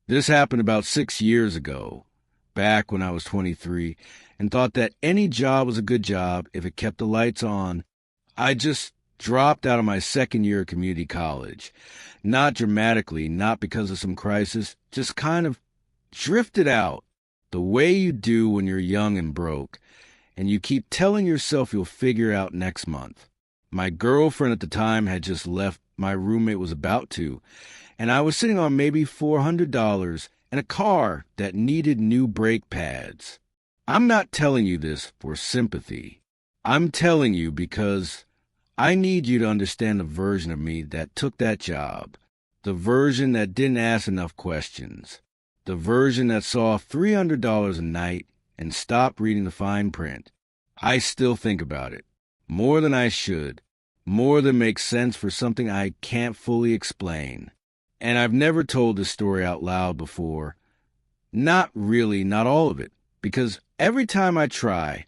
This happened about 6 years ago, back when I was 23, and thought that any job was a good job if it kept the lights on. I just dropped out of my second year of community college. Not dramatically, not because of some crisis, just kind of drifted out the way you do when you're young and broke, and you keep telling yourself you'll figure out next month. My girlfriend at the time had just left, my roommate was about to, and I was sitting on maybe $400 and a car that needed new brake pads. I'm not telling you this for sympathy. I'm telling you because I need you to understand the version of me that took that job, the version that didn't ask enough questions, the version that saw $300 a night and stopped reading the fine print. I still think about it, more than I should, more than makes sense for something I can't fully explain. And I've never told this story out loud before. Not really, not all of it, because every time I try,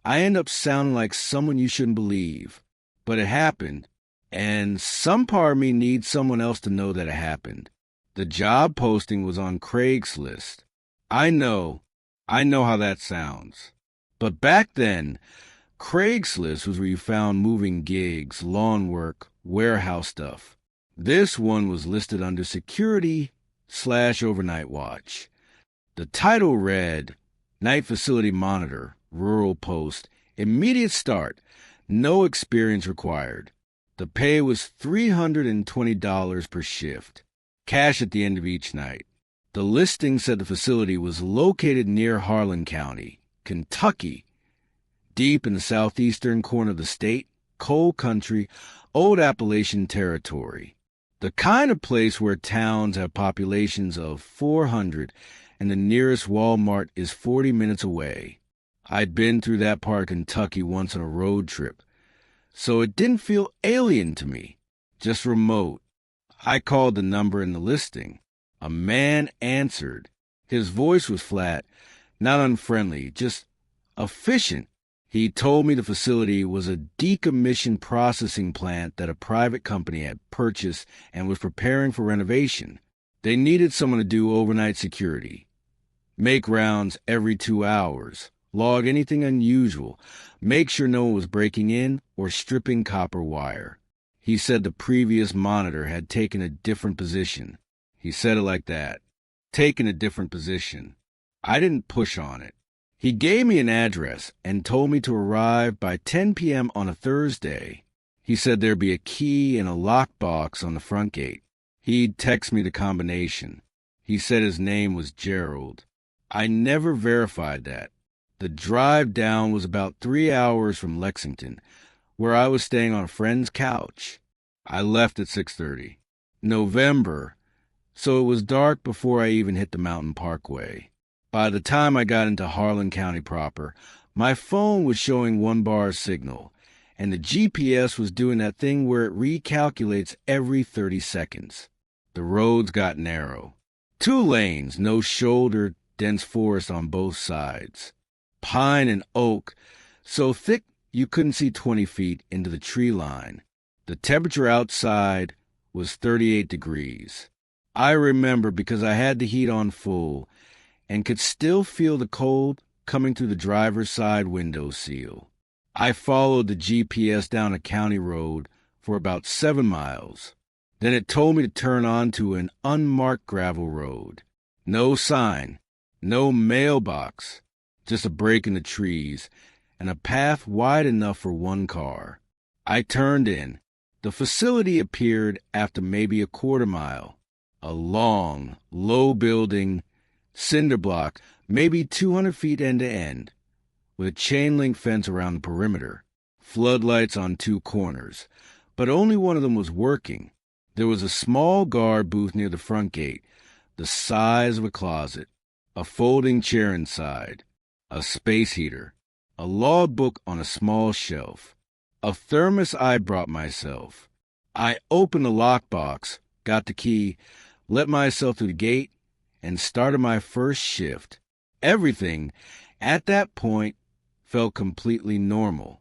I end up sounding like someone you shouldn't believe. But it happened, and some part of me needs someone else to know that it happened. The job posting was on Craigslist. I know how that sounds. But back then, Craigslist was where you found moving gigs, lawn work, warehouse stuff. This one was listed under security/overnight watch. The title read, Night Facility Monitor, Rural Post, Immediate Start, No Experience Required. The pay was $320 per shift, cash at the end of each night. The listing said the facility was located near Harlan County, Kentucky, deep in the southeastern corner of the state, coal country, old Appalachian territory. The kind of place where towns have populations of 400 and the nearest Walmart is 40 minutes away. I'd been through that part of Kentucky once on a road trip, so it didn't feel alien to me, just remote. I called the number in the listing. A man answered. His voice was flat, not unfriendly, just efficient. He told me the facility was a decommissioned processing plant that a private company had purchased and was preparing for renovation. They needed someone to do overnight security, make rounds every 2 hours, log anything unusual, make sure no one was breaking in or stripping copper wire. He said the previous monitor had taken a different position. He said it like that, taken a different position. I didn't push on it. He gave me an address and told me to arrive by 10 p.m. on a Thursday. He said there'd be a key and a lockbox on the front gate. He'd text me the combination. He said his name was Gerald. I never verified that. The drive down was about 3 hours from Lexington, where I was staying on a friend's couch. I left at 6:30. November, so it was dark before I even hit the mountain parkway. By the time I got into Harlan County proper, my phone was showing 1 bar signal, and the GPS was doing that thing where it recalculates every 30 seconds. The roads got narrow. 2 lanes, no shoulder, dense forest on both sides. Pine and oak, so thick you couldn't see 20 feet into the tree line. The temperature outside was 38 degrees. I remember because I had the heat on full and could still feel the cold coming through the driver's side window seal. I followed the GPS down a county road for about 7 miles. Then it told me to turn onto an unmarked gravel road. No sign, no mailbox, just a break in the trees and a path wide enough for 1 car. I turned in. The facility appeared after maybe a quarter mile. A long, low building, cinder block, maybe 200 feet end to end, with a chain-link fence around the perimeter, floodlights on 2 corners, but only one of them was working. There was a small guard booth near the front gate, the size of a closet, a folding chair inside, a space heater, a logbook on a small shelf, a thermos I brought myself. I opened the lockbox, got the key, let myself through the gate, and started my first shift. Everything, at that point, felt completely normal.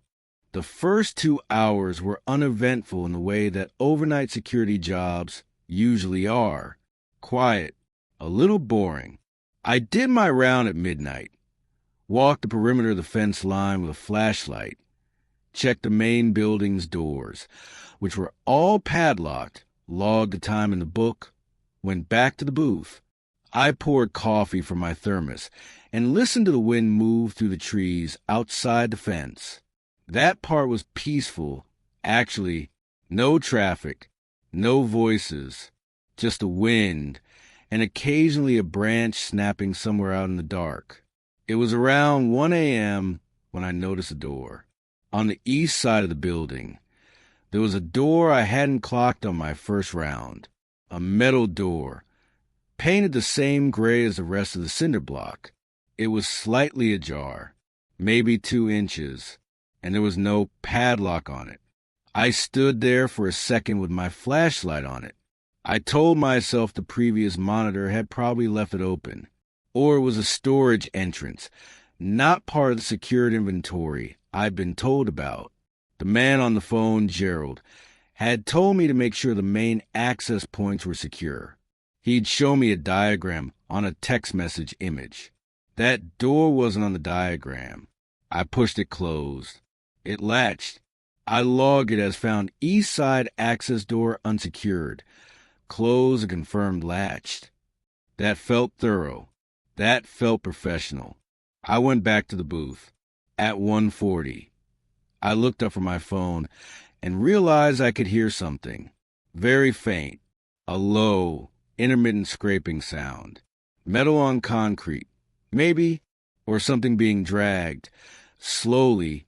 The first 2 hours were uneventful in the way that overnight security jobs usually are. Quiet, a little boring. I did my round at midnight, walked the perimeter of the fence line with a flashlight, checked the main building's doors, which were all padlocked, logged the time in the book, went back to the booth. I poured coffee from my thermos and listened to the wind move through the trees outside the fence. That part was peaceful. Actually, no traffic, no voices, just the wind, and occasionally a branch snapping somewhere out in the dark. It was around 1 a.m. when I noticed a door. On the east side of the building, there was a door I hadn't clocked on my first round. A metal door, painted the same gray as the rest of the cinder block. It was slightly ajar, maybe 2 inches, and there was no padlock on it. I stood there for a second with my flashlight on it. I told myself the previous monitor had probably left it open, or it was a storage entrance, not part of the secured inventory I'd been told about. The man on the phone, Gerald, had told me to make sure the main access points were secure. He'd show me a diagram on a text message image. That door wasn't on the diagram. I pushed it closed. It latched. I logged it as found east side access door unsecured. Closed and confirmed latched. That felt thorough. That felt professional. I went back to the booth. At 1:40, I looked up from my phone and realized I could hear something. Very faint. A low, intermittent scraping sound. Metal on concrete. Maybe. Or something being dragged. Slowly.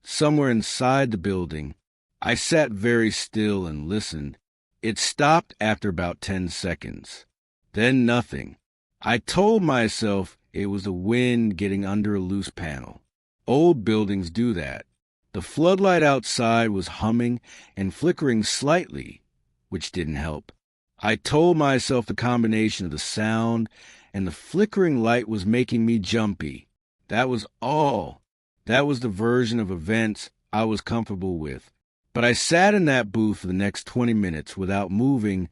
Somewhere inside the building. I sat very still and listened. It stopped after about 10 seconds. Then nothing. I told myself it was the wind getting under a loose panel. Old buildings do that. The floodlight outside was humming and flickering slightly, which didn't help. I told myself the combination of the sound and the flickering light was making me jumpy. That was all. That was the version of events I was comfortable with. But I sat in that booth for the next 20 minutes without moving,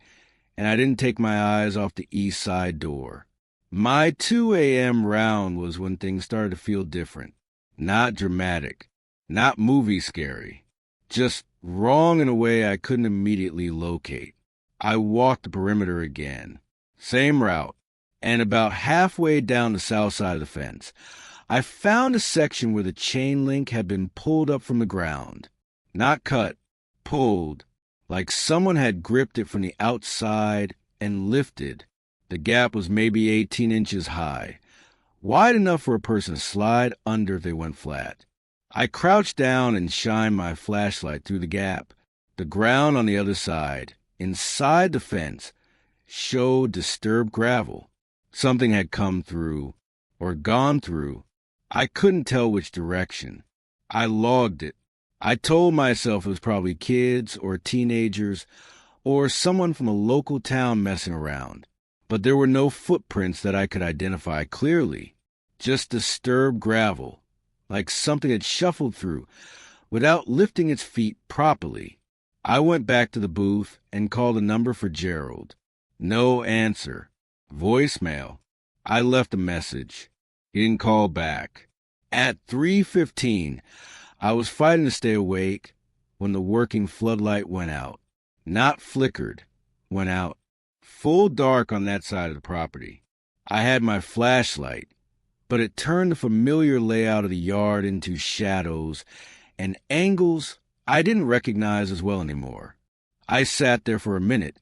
and I didn't take my eyes off the east side door. My 2 a.m. round was when things started to feel different. Not dramatic, not movie scary, just wrong in a way I couldn't immediately locate. I walked the perimeter again. Same route, and about halfway down the south side of the fence, I found a section where the chain link had been pulled up from the ground. Not cut, pulled, like someone had gripped it from the outside and lifted. The gap was maybe 18 inches high, wide enough for a person to slide under if they went flat. I crouched down and shined my flashlight through the gap. The ground on the other side, inside the fence, showed disturbed gravel. Something had come through, or gone through. I couldn't tell which direction. I logged it. I told myself it was probably kids or teenagers or someone from a local town messing around. But there were no footprints that I could identify clearly. Just disturbed gravel, like something had shuffled through without lifting its feet properly. I went back to the booth and called a number for Gerald. No answer. Voicemail. I left a message. He didn't call back. At 3:15, I was fighting to stay awake when the working floodlight went out. Not flickered, went out. Full dark on that side of the property. I had my flashlight, but it turned the familiar layout of the yard into shadows and angles I didn't recognize as well anymore. I sat there for a minute,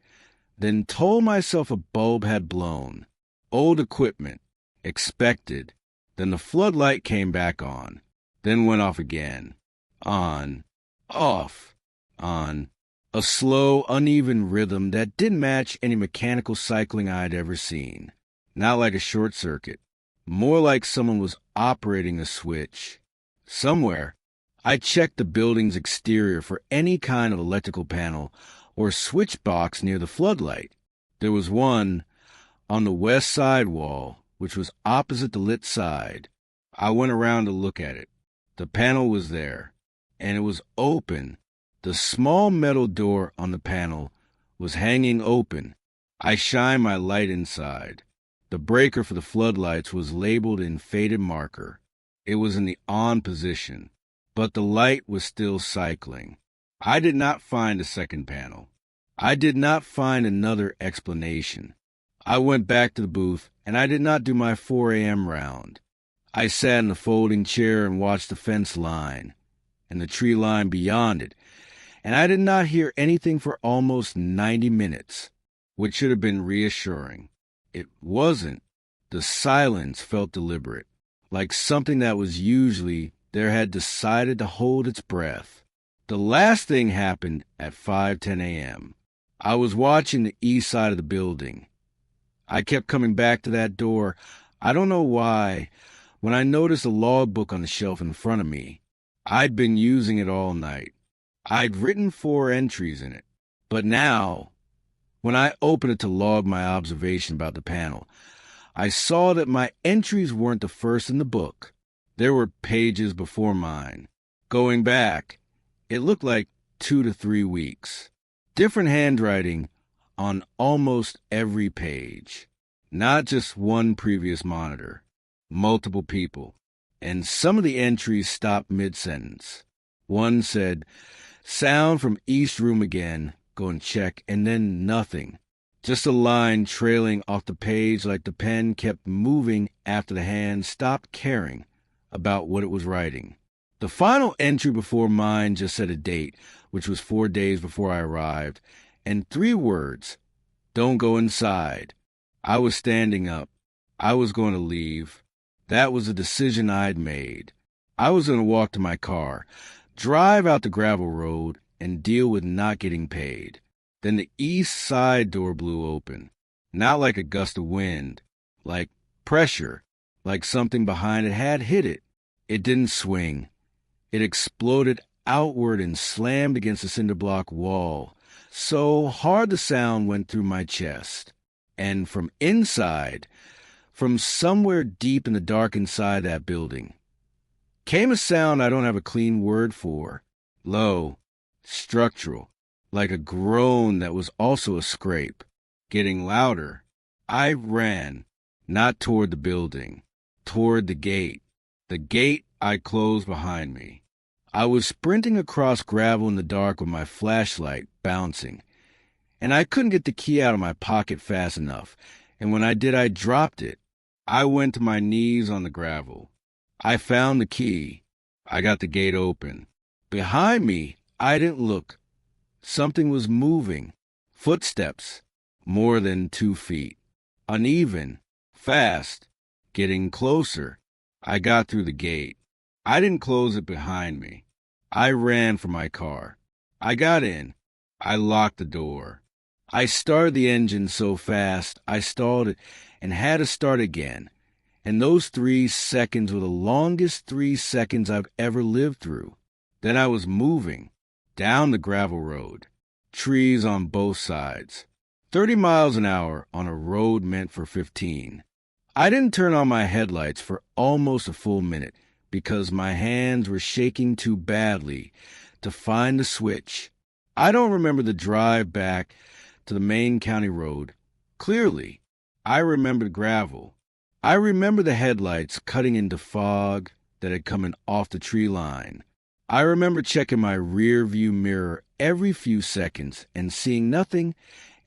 then told myself a bulb had blown. Old equipment. Expected. Then the floodlight came back on, then went off again. On. Off. On. A slow, uneven rhythm that didn't match any mechanical cycling I'd ever seen. Not like a short circuit. More like someone was operating a switch. Somewhere, I checked the building's exterior for any kind of electrical panel or switch box near the floodlight. There was one on the west side wall, which was opposite the lit side. I went around to look at it. The panel was there, and it was open. The small metal door on the panel was hanging open. I shined my light inside. The breaker for the floodlights was labeled in faded marker. It was in the on position, but the light was still cycling. I did not find a second panel. I did not find another explanation. I went back to the booth, and I did not do my 4 a.m. round. I sat in the folding chair and watched the fence line, and the tree line beyond it, and I did not hear anything for almost 90 minutes, which should have been reassuring. It wasn't. The silence felt deliberate, like something that was usually there had decided to hold its breath. The last thing happened at 5:10 a.m. I was watching the east side of the building. I kept coming back to that door. I don't know why. When I noticed a logbook on the shelf in front of me, I'd been using it all night. I'd written 4 entries in it. But now, when I opened it to log my observation about the panel, I saw that my entries weren't the first in the book. There were pages before mine. Going back, it looked like 2 to 3 weeks. Different handwriting on almost every page. Not just one previous monitor. Multiple people. And some of the entries stopped mid-sentence. One said, "Sound from East Room again. Go and check," and then nothing. Just a line trailing off the page like the pen kept moving after the hand stopped caring about what it was writing. The final entry before mine just said a date, which was 4 days before I arrived, and 3 words, "Don't go inside." I was standing up. I was going to leave. That was a decision I'd made. I was going to walk to my car, drive out the gravel road, and deal with not getting paid. Then the east side door blew open. Not like a gust of wind, like pressure, like something behind it had hit it. It didn't swing. It exploded outward and slammed against the cinder block wall, so hard the sound went through my chest. And from inside, from somewhere deep in the dark inside that building, came a sound I don't have a clean word for. Low, structural, like a groan that was also a scrape. Getting louder, I ran, not toward the building, toward the gate. The gate I closed behind me. I was sprinting across gravel in the dark with my flashlight bouncing, and I couldn't get the key out of my pocket fast enough, and when I did, I dropped it. I went to my knees on the gravel. I found the key. I got the gate open. Behind me, I didn't look. Something was moving. Footsteps, more than 2 feet. Uneven, fast, getting closer. I got through the gate. I didn't close it behind me. I ran for my car. I got in. I locked the door. I started the engine so fast I stalled it and had to start again. And those 3 seconds were the longest 3 seconds I've ever lived through. Then I was moving down the gravel road. Trees on both sides. 30 miles an hour on a road meant for 15. I didn't turn on my headlights for almost a full minute because my hands were shaking too badly to find the switch. I don't remember the drive back to the main county road clearly. I remember the gravel. I remember the headlights cutting into fog that had come in off the tree line. I remember checking my rear view mirror every few seconds and seeing nothing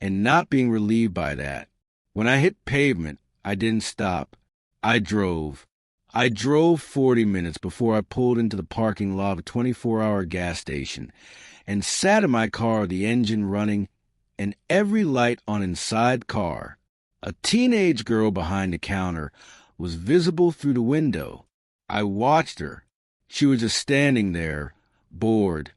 and not being relieved by that. When I hit pavement, I didn't stop. I drove. I drove 40 minutes before I pulled into the parking lot of a 24-hour gas station and sat in my car with the engine running and every light on inside car. A teenage girl behind the counter was visible through the window. I watched her. She was just standing there, bored,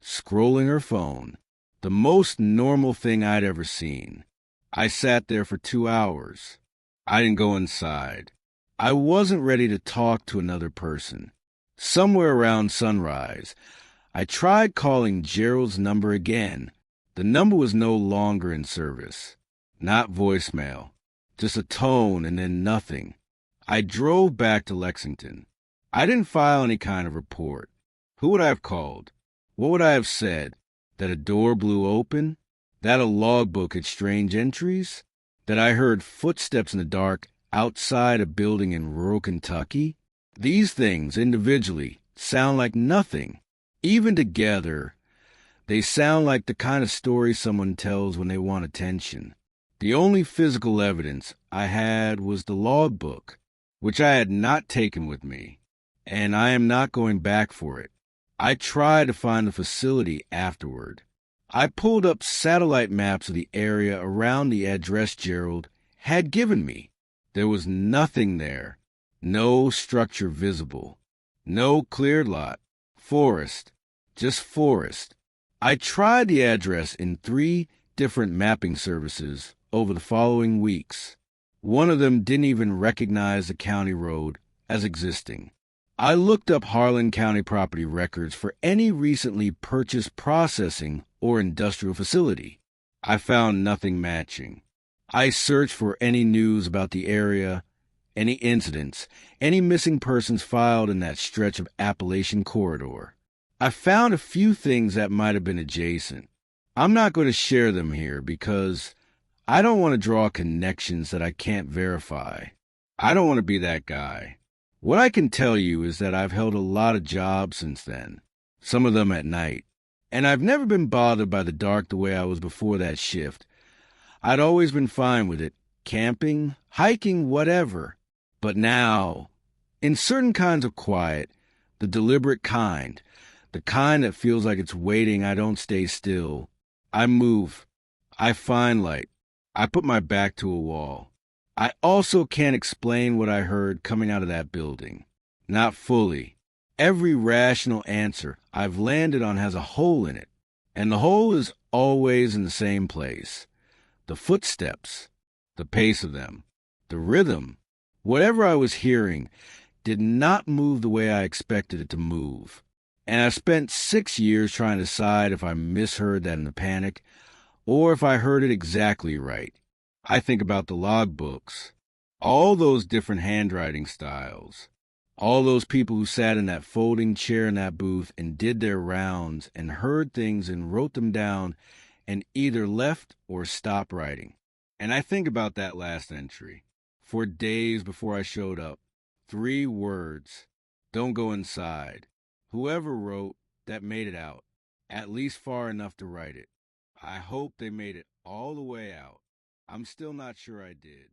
scrolling her phone. The most normal thing I'd ever seen. I sat there for 2 hours. I didn't go inside. I wasn't ready to talk to another person. Somewhere around sunrise, I tried calling Gerald's number again. The number was no longer in service. Not voicemail. Just a tone and then nothing. I drove back to Lexington. I didn't file any kind of report. Who would I have called? What would I have said? That a door blew open? That a logbook had strange entries? That I heard footsteps in the dark outside a building in rural Kentucky. These things, individually, sound like nothing. Even together, they sound like the kind of story someone tells when they want attention. The only physical evidence I had was the logbook, which I had not taken with me, and I am not going back for it. I tried to find the facility afterward. I pulled up satellite maps of the area around the address Gerald had given me. There was nothing there. No structure visible. No cleared lot. Forest. Just forest. I tried the address in 3 different mapping services over the following weeks. One of them didn't even recognize the county road as existing. I looked up Harlan County property records for any recently purchased processing or industrial facility. I found nothing matching. I searched for any news about the area, any incidents, any missing persons filed in that stretch of Appalachian corridor. I found a few things that might have been adjacent. I'm not going to share them here because I don't want to draw connections that I can't verify. I don't want to be that guy. What I can tell you is that I've held a lot of jobs since then, some of them at night, and I've never been bothered by the dark the way I was before that shift. I'd always been fine with it, camping, hiking, whatever. But now, in certain kinds of quiet, the deliberate kind, the kind that feels like it's waiting, I don't stay still. I move. I find light. I put my back to a wall. I also can't explain what I heard coming out of that building. Not fully. Every rational answer I've landed on has a hole in it, and the hole is always in the same place. The footsteps, the pace of them, the rhythm, whatever I was hearing did not move the way I expected it to move. And I spent 6 years trying to decide if I misheard that in the panic or if I heard it exactly right. I think about the logbooks, all those different handwriting styles, all those people who sat in that folding chair in that booth and did their rounds and heard things and wrote them down and either left or stopped writing. And I think about that last entry. For days before I showed up, 3 words: don't go inside. Whoever wrote that made it out, at least far enough to write it. I hope they made it all the way out. I'm still not sure I did.